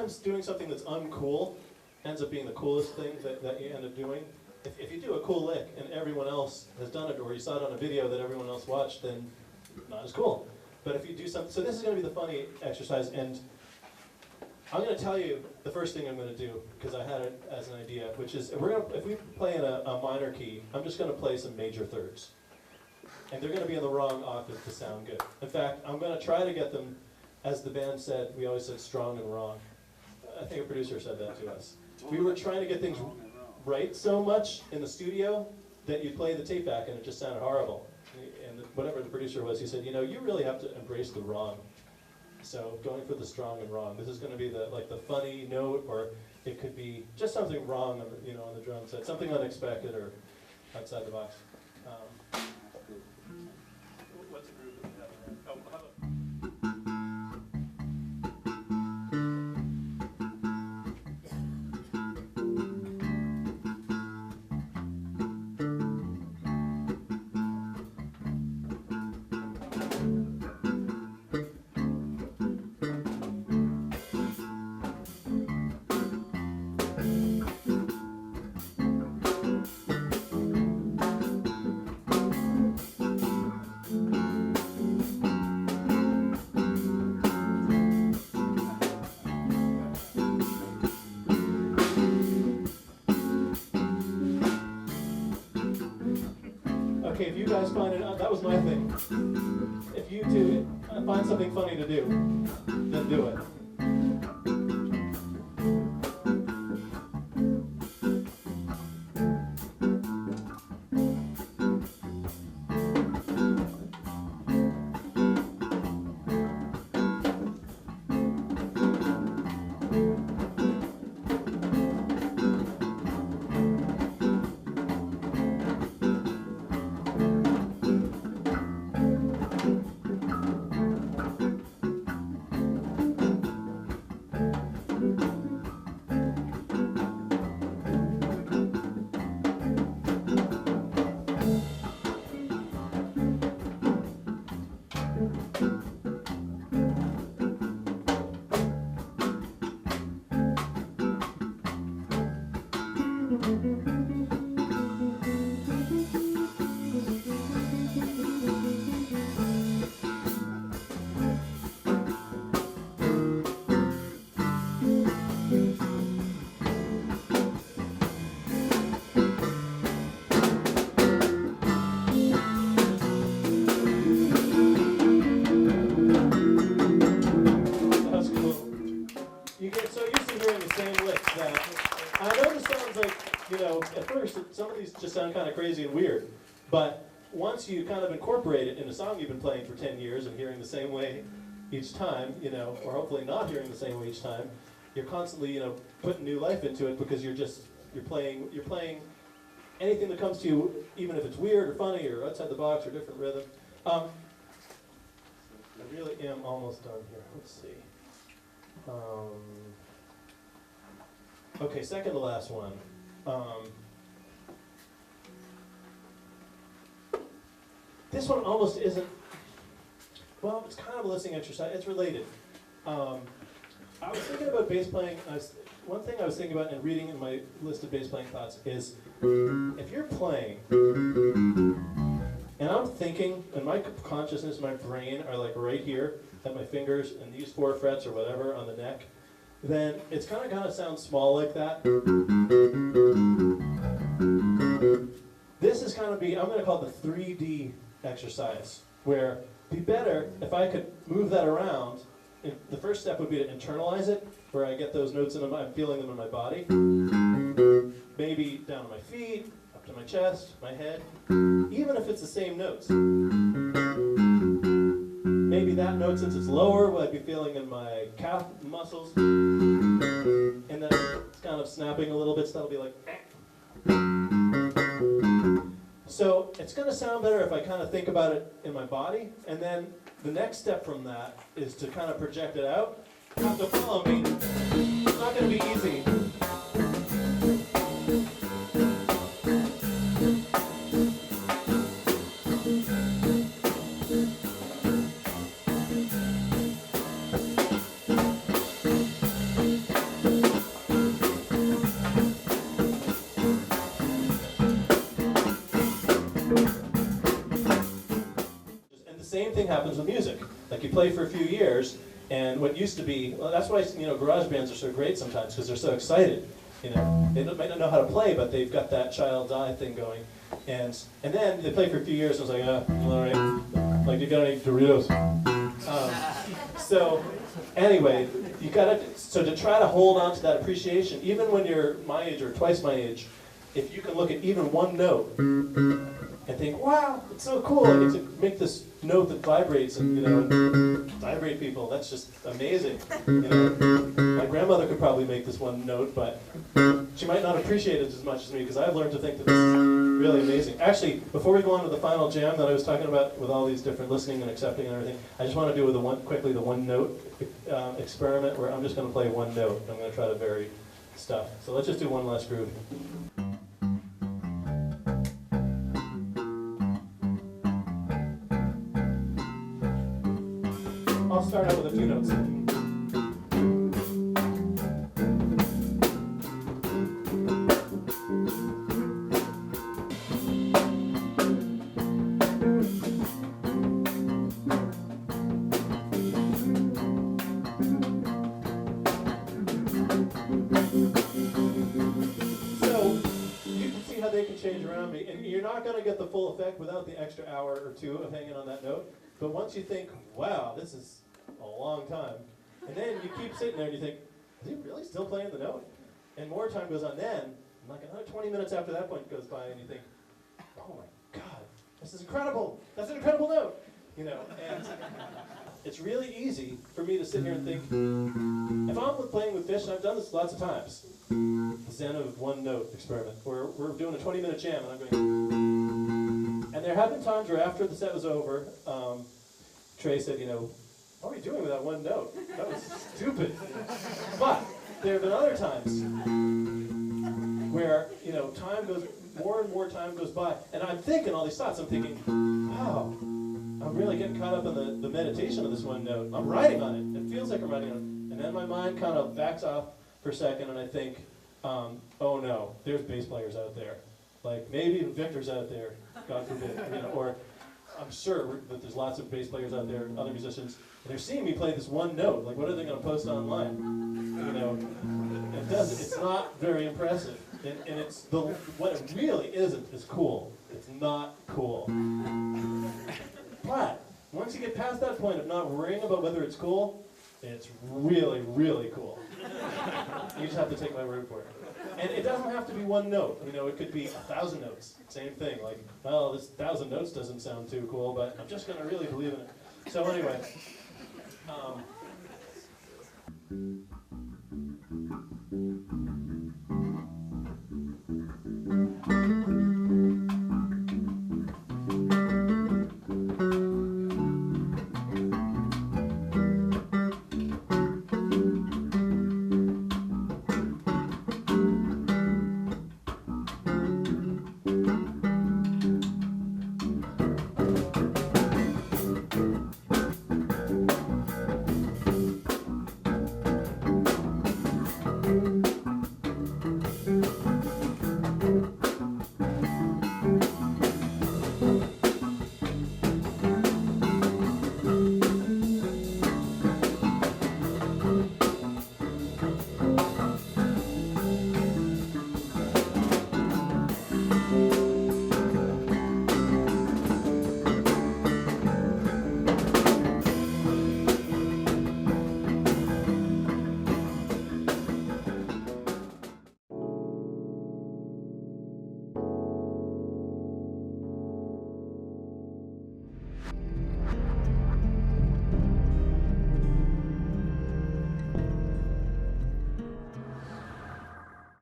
sometimes doing something that's uncool ends up being the coolest thing that you end up doing. If you do a cool lick and everyone else has done it, or you saw it on a video that everyone else watched, then not as cool. But if you do something, so this is going to be the funny exercise, and I'm going to tell you the first thing I'm going to do, because I had it as an idea, which is, if we play in a minor key, I'm just going to play some major thirds. And they're going to be in the wrong octave to sound good. In fact, I'm going to try to get them, as the band said, we always said strong and wrong. I think a producer said that to us. We were trying to get things right so much in the studio that you play the tape back and it just sounded horrible. And whatever the producer was, he said, you know, you really have to embrace the wrong. So going for the strong and wrong. This is going to be the funny note, or it could be just something wrong on the, on the drum set, something unexpected or outside the box. What's the groove that we have in there? Oh, how about? Okay, if you guys find it, that was my thing. If you two find something funny to do, then do it. Some of these just sound kind of crazy and weird, but once you kind of incorporate it in a song you've been playing for 10 years and hearing the same way each time, or hopefully not hearing the same way each time, you're constantly, putting new life into it, because you're playing anything that comes to you, even if it's weird or funny or outside the box or different rhythm. I really am almost done here. Let's see. Okay, second to last one. This one almost isn't, well, it's kind of a listening exercise. It's related. I was thinking about bass playing. One thing I was thinking about and reading in my list of bass playing thoughts is, if you're playing, and I'm thinking, and my consciousness, my brain are like right here at my fingers and these 4 frets or whatever on the neck, then it's kind of sound small like that. This is going to be, I'm going to call it the 3D exercise, where it'd be better if I could move that around. The first step would be to internalize it, where I get those notes in I'm feeling them in my body. Maybe down to my feet, up to my chest, my head, even if it's the same notes. Maybe that note, since it's lower, what I'd be feeling in my calf muscles. And then it's kind of snapping a little bit, so that'll be like. So it's going to sound better if I kind of think about it in my body, and then the next step from that is to kind of project it out. You have to follow me. It's not going to be easy. thing happens with music. Like you play for a few years, and what used to be, well, that's why garage bands are so great sometimes, because they're so excited. They might not know how to play, but they've got that child's eye thing going. And then they play for a few years, and it's like, all right, like you got any Doritos? So anyway, so to try to hold on to that appreciation, even when you're my age or twice my age, if you can look at even one note and think, wow, it's so cool, I get to make this note that vibrates and vibrate people, that's just amazing. My grandmother could probably make this one note, but she might not appreciate it as much as me, because I've learned to think that this is really amazing. Actually, before we go on to the final jam that I was talking about with all these different listening and accepting and everything, I just want to do quickly the one note experiment, where I'm just going to play one note. I'm going to try to vary stuff. So let's just do one last groove. I'll start out with a few notes. They can change around me, and you're not going to get the full effect without the extra hour or two of hanging on that note. But once you think, wow, this is a long time, and then you keep sitting there and you think, is he really still playing the note? And more time goes on then, and like another 20 minutes after that point goes by, and you think, oh my God, this is incredible. That's an incredible note. And it's really easy for me to sit here and think, if I'm playing with phish, and I've done this lots of times, the Zen of one note experiment, where we're doing a 20-minute jam, and I'm going, and there have been times where after the set was over, Trey said, what are you doing with that one note? That was stupid. But there have been other times where, more and more time goes by, and I'm thinking all these thoughts. I'm thinking, wow, I'm really getting caught up in the meditation of this one note. I'm writing on it. It feels like I'm writing on it. And then my mind kind of backs off for a second, and I think, oh no, there's bass players out there. Like, maybe even Victor's out there, God forbid. Or I'm sure that there's lots of bass players out there, other musicians, and they're seeing me play this one note. Like, what are they going to post online? It's not very impressive. And what it really isn't is cool. It's not cool. But once you get past that point of not worrying about whether it's cool, it's really, really cool. You just have to take my word for it. And it doesn't have to be one note. It could be 1,000 notes. Same thing. Like, well, this 1,000 notes doesn't sound too cool, but I'm just going to really believe in it. So anyway.